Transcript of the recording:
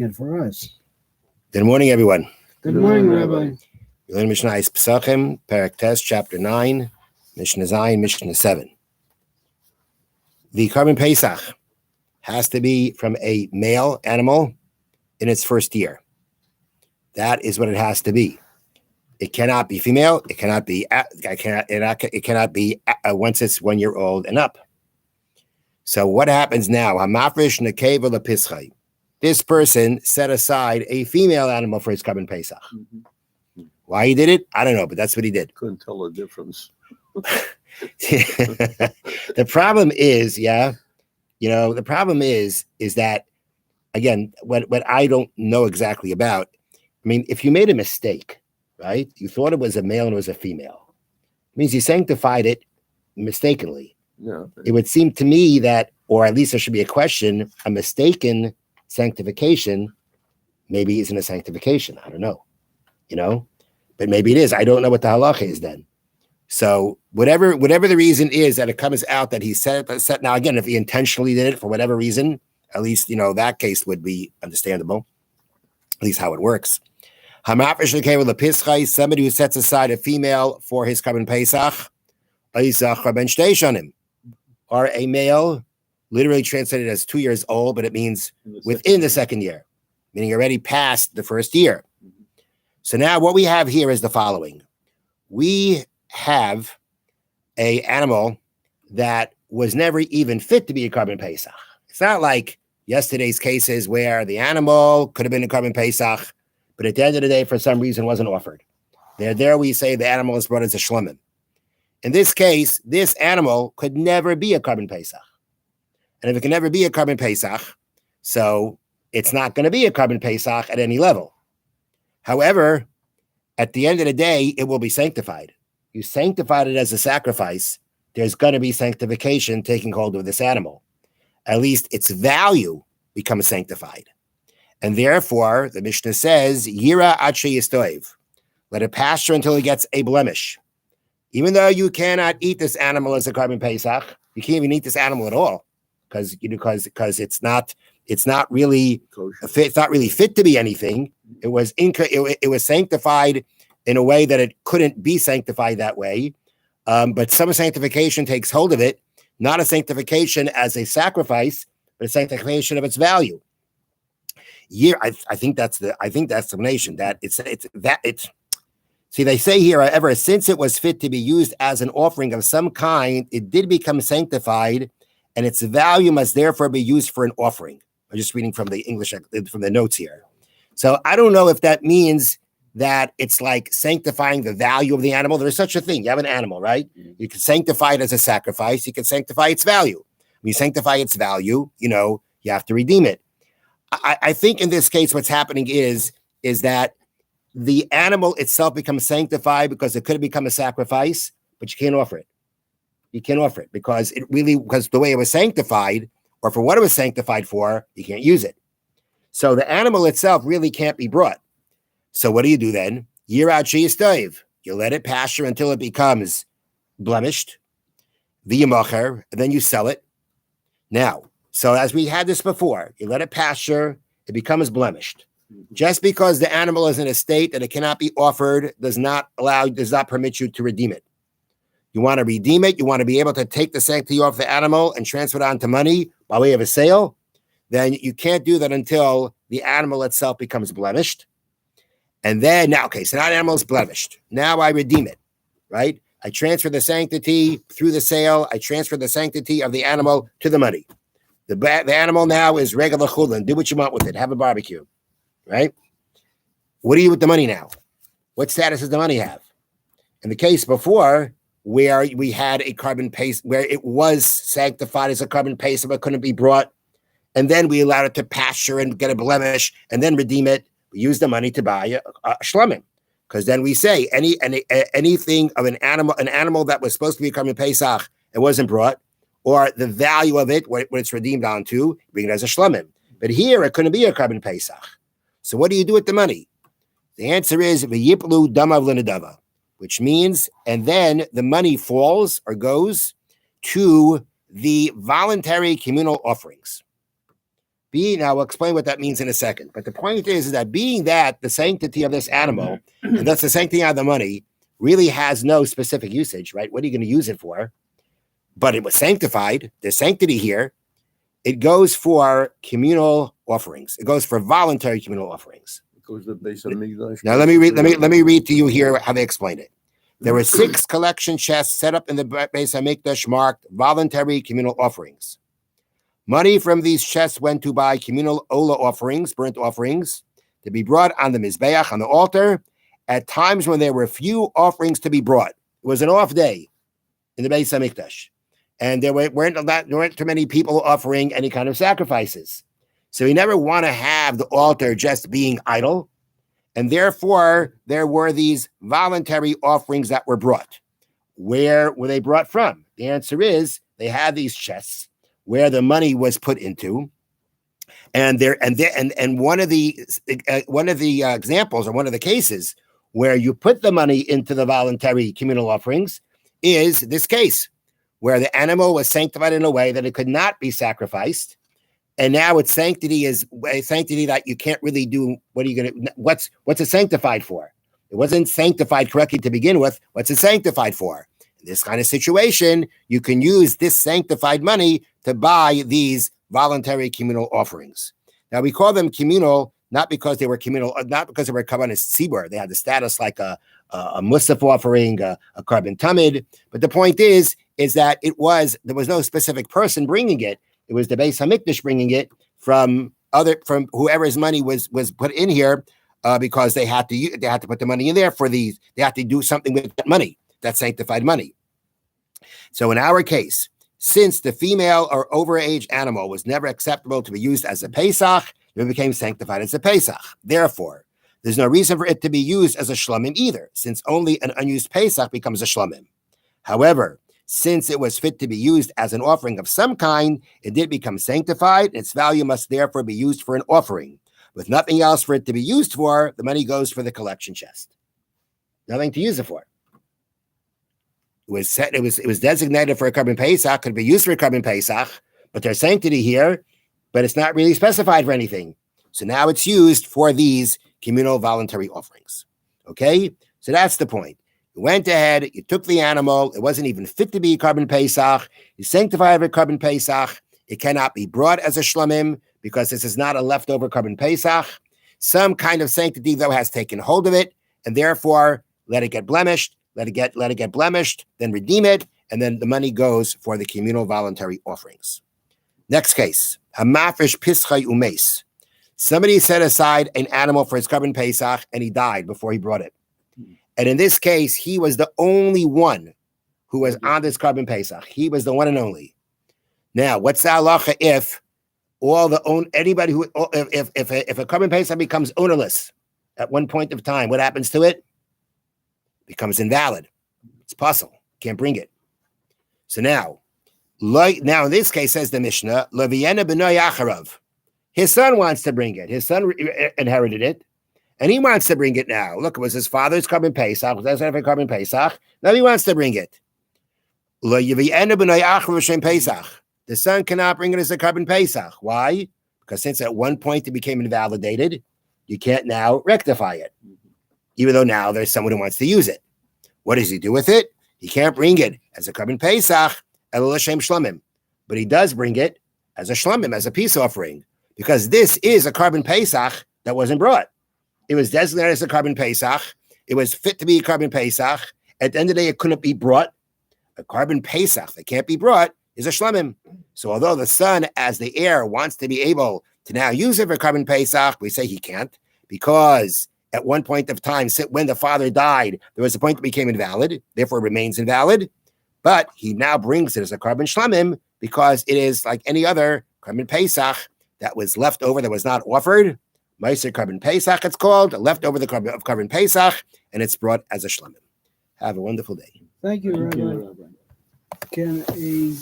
and for us. Good morning, everyone. Good morning, Rabbi. We learn Mishna Pesachim, Perek Tes, chapter 9, Mishna Zayin, Mishna 7. The Karban Pesach has to be from a male animal in its first year. That is what it has to be. It cannot be female. It cannot be. It cannot be once it's 1 year old and up. So what happens now? Hamafresh nekeva lepischai. This person set aside a female animal for his Karban Pesach. Mm-hmm. Why he did it, I don't know, but that's what he did. Couldn't tell the difference. The problem is, the problem is that, again, what I don't know exactly about, I mean, if you made a mistake, right, you thought it was a male and it was a female, it means you sanctified it mistakenly. Yeah. It would seem to me that, or at least there should be a question, a mistaken sanctification maybe isn't a sanctification. I don't know, but maybe it is. I don't know what the halacha is then. So whatever the reason is that it comes out that he set now, again, if he intentionally did it for whatever reason, at least, that case would be understandable, at least how it works. Somebody who sets aside a female for his Karban Pesach, or a male, literally translated as 2 years old, but it means within the second year, meaning already past the first year. Mm-hmm. So now what we have here is the following. We have a animal that was never even fit to be a Karban Pesach. It's not like yesterday's cases where the animal could have been a Karban Pesach, but at the end of the day, for some reason, wasn't offered. There we say the animal is brought as a shlomim. In this case, this animal could never be a Karban Pesach. And if it can never be a Karban Pesach, so it's not going to be a Karban Pesach at any level. However, at the end of the day, it will be sanctified. You sanctified it as a sacrifice. There's going to be sanctification taking hold of this animal. At least its value becomes sanctified. And therefore, the Mishnah says, Yira Ache Yistoiv. Let it pasture until it gets a blemish. Even though you cannot eat this animal as a Karban Pesach, you can't even eat this animal at all because it's not really fit, it's not really fit to be anything. It was sanctified in a way that it couldn't be sanctified that way. But some sanctification takes hold of it, not a sanctification as a sacrifice, but a sanctification of its value. I think that's the explanation that it's. See, they say here, ever since it was fit to be used as an offering of some kind, it did become sanctified, and its value must therefore be used for an offering. I'm just reading from the English, from the notes here. So I don't know if that means that it's like sanctifying the value of the animal. There's such a thing. You have an animal, right? You can sanctify it as a sacrifice. You can sanctify its value. When you sanctify its value, you have to redeem it. I think in this case, what's happening is that the animal itself becomes sanctified because it could have become a sacrifice, but you can't offer it. You can't offer it because the way it was sanctified, or for what it was sanctified for, you can't use it. So the animal itself really can't be brought. So what do you do then? Yirat sheyistoiv. You let it pasture until it becomes blemished. V'yamacher, and then you sell it. Now, so as we had this before, you let it pasture, it becomes blemished. Just because the animal is in a state that it cannot be offered does not permit you to redeem it. You want to redeem it, you want to be able to take the sanctity off the animal and transfer it onto money by way of a sale, then you can't do that until the animal itself becomes blemished. And then now the animal is blemished. Now I redeem it, right? I transfer the sanctity through the sale. I transfer the sanctity of the animal to the money. The animal now is regular chulin. Do what you want with it. Have a barbecue. Right? What do you with the money now? What status does the money have? In the case before, where we had a Karban Pesach, where it was sanctified as a Karban Pesach, but couldn't be brought, and then we allowed it to pasture and get a blemish, and then redeem it. We use the money to buy a shlomim, because then we say anything of an animal that was supposed to be a Karban Pesach and wasn't brought, or the value of it, what it's redeemed onto, bring it as a shlomim. But here it couldn't be a Karban Pesach. So what do you do with the money? The answer is v'yiplu damav l'nedava, which means, and then the money falls or goes to the voluntary communal offerings. Now we'll explain what that means in a second. But the point is that being that the sanctity of this animal, and thus the sanctity of the money, really has no specific usage, right? What are you going to use it for? But it was sanctified. There's sanctity here. It goes for communal offerings. It goes for voluntary communal offerings. It goes to the base of Migdash. Now let me read to you here how they explain it. There were 6 collection chests set up in the base of Mikdash marked voluntary communal offerings. Money from these chests went to buy communal ola offerings, burnt offerings, to be brought on the Mizbeach, on the altar, at times when there were few offerings to be brought. It was an off day in the base of Mikdash. And there weren't too many people offering any kind of sacrifices. So you never want to have the altar just being idle. And therefore, there were these voluntary offerings that were brought. Where were they brought from? The answer is they had these chests where the money was put into. And one of the examples, or one of the cases where you put the money into the voluntary communal offerings is this case, where the animal was sanctified in a way that it could not be sacrificed. And now its sanctity is a sanctity that you can't really do. What's it sanctified for? It wasn't sanctified correctly to begin with. What's it sanctified for? In this kind of situation, you can use this sanctified money to buy these voluntary communal offerings. Now we call them communal, not because they were communal, not because they were kavanah tzibur. They had the status like a musaf offering, a carbon tamid. But the point is that there was no specific person bringing it. It was the Beis Hamikdash bringing it from whoever's money was put in here, because they had to put the money in there they had to do something with that money, that sanctified money. So in our case, since the female or overage animal was never acceptable to be used as a Pesach, it became sanctified as a Pesach. Therefore, there's no reason for it to be used as a shlomim either, since only an unused Pesach becomes a shlomim. However, since it was fit to be used as an offering of some kind, it did become sanctified, and its value must therefore be used for an offering. With nothing else for it to be used for, the money goes for the collection chest. Nothing to use it for. It was designated for a carbon Pesach, could be used for a carbon Pesach, but there's sanctity here, but it's not really specified for anything. So now it's used for these communal voluntary offerings. Okay? So that's the point. You went ahead, you took the animal, it wasn't even fit to be a carbon Pesach, you sanctified a carbon Pesach, it cannot be brought as a shlamim because this is not a leftover carbon Pesach. Some kind of sanctity, though, has taken hold of it, and therefore let it get blemished, let it get blemished, then redeem it, and then the money goes for the communal voluntary offerings. Next case, Hamafish Pischai Umes. Somebody set aside an animal for his carbon Pesach, and he died before he brought it. And in this case, he was the only one who was on this carbon Pesach. He was the one and only. Now, what's the halacha if if a carbon Pesach becomes ownerless at one point of time? What happens to it? It becomes invalid. It's possible. Can't bring it. So now in this case, says the Mishnah, Leviena b'noy acharav. His son wants to bring it. His son inherited it. And he wants to bring it now. Look, it was his father's carbon Pesach. It was a carbon Pesach. Now he wants to bring it. The son cannot bring it as a carbon Pesach. Why? Because since at one point it became invalidated, you can't now rectify it. Even though now there's someone who wants to use it. What does he do with it? He can't bring it as a carbon Pesach, elul l'shem shlamim. But he does bring it as a shlamim, as a peace offering. Because this is a carbon Pesach that wasn't brought. It was designated as a carbon Pesach. It was fit to be a carbon Pesach. At the end of the day, it couldn't be brought. A carbon Pesach that can't be brought is a shlamim. So although the son, as the heir, wants to be able to now use it for carbon Pesach, we say he can't, because at one point of time, when the father died, there was a point that became invalid, therefore it remains invalid. But he now brings it as a carbon shlamim because it is like any other carbon Pesach that was left over, that was not offered. Meiser carbon Pesach, it's called, left over the carbon Pesach, and it's brought as a shlamim. Have a wonderful day. Thank you, Rabbi. Can a